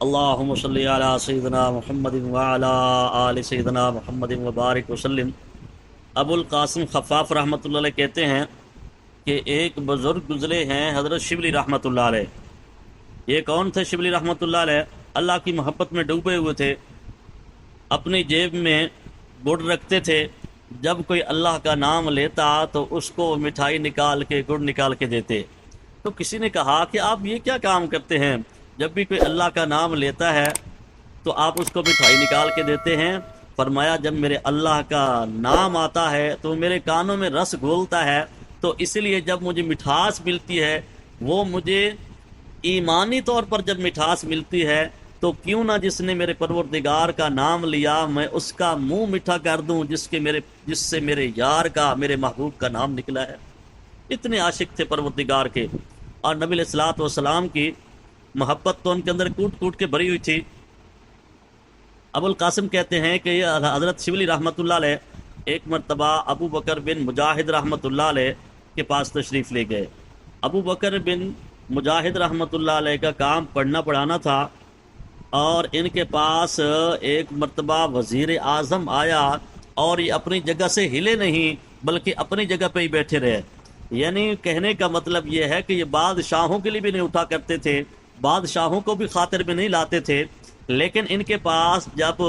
اللہم صلی علی سیدنا محمد وعلی آل سیدنا محمد وبارک وسلم۔ ابو القاسم خفاف رحمۃ اللہ علیہ کہتے ہیں کہ ایک بزرگ گزرے ہیں حضرت شبلی رحمۃ اللہ علیہ۔ یہ کون تھے شبلی رحمۃ اللہ علیہ؟ اللہ کی محبت میں ڈوبے ہوئے تھے، اپنی جیب میں گڑ رکھتے تھے، جب کوئی اللہ کا نام لیتا تو اس کو مٹھائی نکال کے گڑ نکال کے دیتے۔ تو کسی نے کہا کہ آپ یہ کیا کام کرتے ہیں، جب بھی کوئی اللہ کا نام لیتا ہے تو آپ اس کو مٹھائی نکال کے دیتے ہیں؟ فرمایا جب میرے اللہ کا نام آتا ہے تو میرے کانوں میں رس گھولتا ہے، تو اس لیے جب مجھے مٹھاس ملتی ہے، وہ مجھے ایمانی طور پر جب مٹھاس ملتی ہے تو کیوں نہ جس نے میرے پروردگار کا نام لیا میں اس کا منہ میٹھا کر دوں جس سے میرے یار کا، میرے محبوب کا نام نکلا ہے۔ اتنے عاشق تھے پروردگار کے، اور نبی علیہ الصلوۃ والسلام کی محبت تو ان کے اندر کوٹ کوٹ کے بھری ہوئی تھی۔ ابو القاسم کہتے ہیں کہ یہ حضرت شبلی رحمۃ اللہ علیہ ایک مرتبہ ابو بکر بن مجاہد رحمۃ اللہ علیہ کے پاس تشریف لے گئے۔ ابو بکر بن مجاہد رحمۃ اللہ علیہ کا کام پڑھنا پڑھانا تھا، اور ان کے پاس ایک مرتبہ وزیر اعظم آیا اور یہ اپنی جگہ سے ہلے نہیں بلکہ اپنی جگہ پہ ہی بیٹھے رہے۔ یعنی کہنے کا مطلب یہ ہے کہ یہ بادشاہوں کے لیے بھی نہیں اٹھا کرتے تھے، بادشاہوں کو بھی خاطر میں نہیں لاتے تھے، لیکن ان کے پاس جب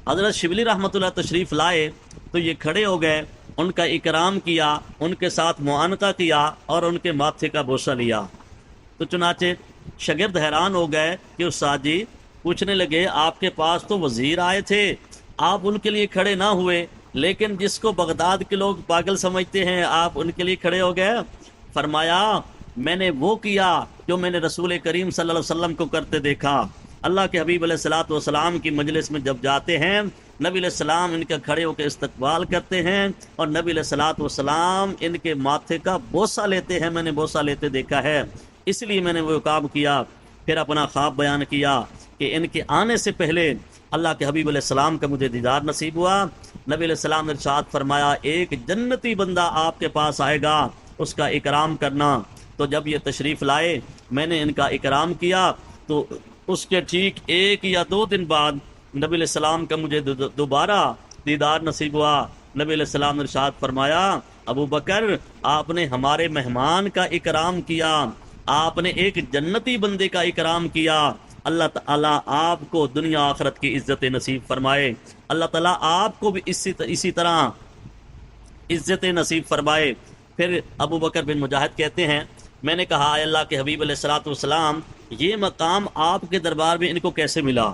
حضرت شبلی رحمۃ اللہ تشریف لائے تو یہ کھڑے ہو گئے، ان کا اکرام کیا، ان کے ساتھ معانقہ کیا اور ان کے ماتھے کا بوسہ لیا۔ تو چنانچہ شاگرد حیران ہو گئے کہ استاد جی، پوچھنے لگے آپ کے پاس تو وزیر آئے تھے، آپ ان کے لیے کھڑے نہ ہوئے، لیکن جس کو بغداد کے لوگ پاگل سمجھتے ہیں آپ ان کے لیے کھڑے ہو گئے۔ فرمایا میں نے وہ کیا جو میں نے رسول کریم صلی اللہ علیہ وسلم کو کرتے دیکھا۔ اللہ کے حبیب علیہ الصلوۃ والسلام کی مجلس میں جب جاتے ہیں، نبی علیہ السلام ان کا کھڑے ہو کے استقبال کرتے ہیں اور نبی علیہ الصلوۃ والسلام ان کے ماتھے کا بوسہ لیتے ہیں، میں نے بوسہ لیتے دیکھا ہے، اس لیے میں نے وہ کام کیا۔ پھر اپنا خواب بیان کیا کہ ان کے آنے سے پہلے اللہ کے حبیب علیہ السلام کا مجھے دیدار نصیب ہوا۔ نبی علیہ السلام نے ارشاد فرمایا ایک جنتی بندہ آپ کے پاس آئے گا، اس کا اکرام کرنا۔ تو جب یہ تشریف لائے میں نے ان کا اکرام کیا، تو اس کے ٹھیک 1 یا 2 دن بعد نبی علیہ السلام کا مجھے دوبارہ دیدار نصیب ہوا۔ نبی علیہ السلام نے ارشاد فرمایا ابو بکر آپ نے ہمارے مہمان کا اکرام کیا، آپ نے ایک جنتی بندے کا اکرام کیا، اللہ تعالیٰ آپ کو دنیا آخرت کی عزت نصیب فرمائے، اللہ تعالیٰ آپ کو بھی اسی طرح عزت نصیب فرمائے۔ پھر ابو بکر بن مجاہد کہتے ہیں میں نے کہا اے اللہ کے حبیب علیہ الصلوۃ والسلام، یہ مقام آپ کے دربار میں ان کو کیسے ملا؟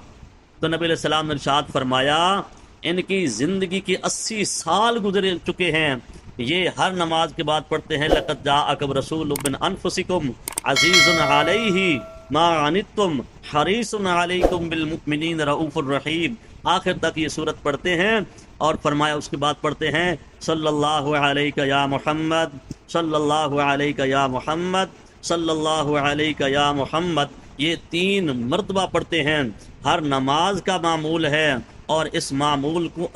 تو نبی علیہ السلام نے ارشاد فرمایا ان کی زندگی کے 80 سال گزر چکے ہیں، یہ ہر نماز کے بعد پڑھتے ہیں لقد جاءکم رسول من انفسکم عزیز علیہ ما عنتم حریص علیکم بالمؤمنین رؤوف الرحیم، آخر تک یہ صورت پڑھتے ہیں، اور فرمایا اس کے بعد پڑھتے ہیں صلی اللہ علیہ یا محمد، صلی اللہ علیہ یا محمد، صلی اللہ علیہ یا محمد۔ یہ 3 مرتبہ پڑھتے ہیں، ہر نماز کا معمول ہے، اور اس معمول کو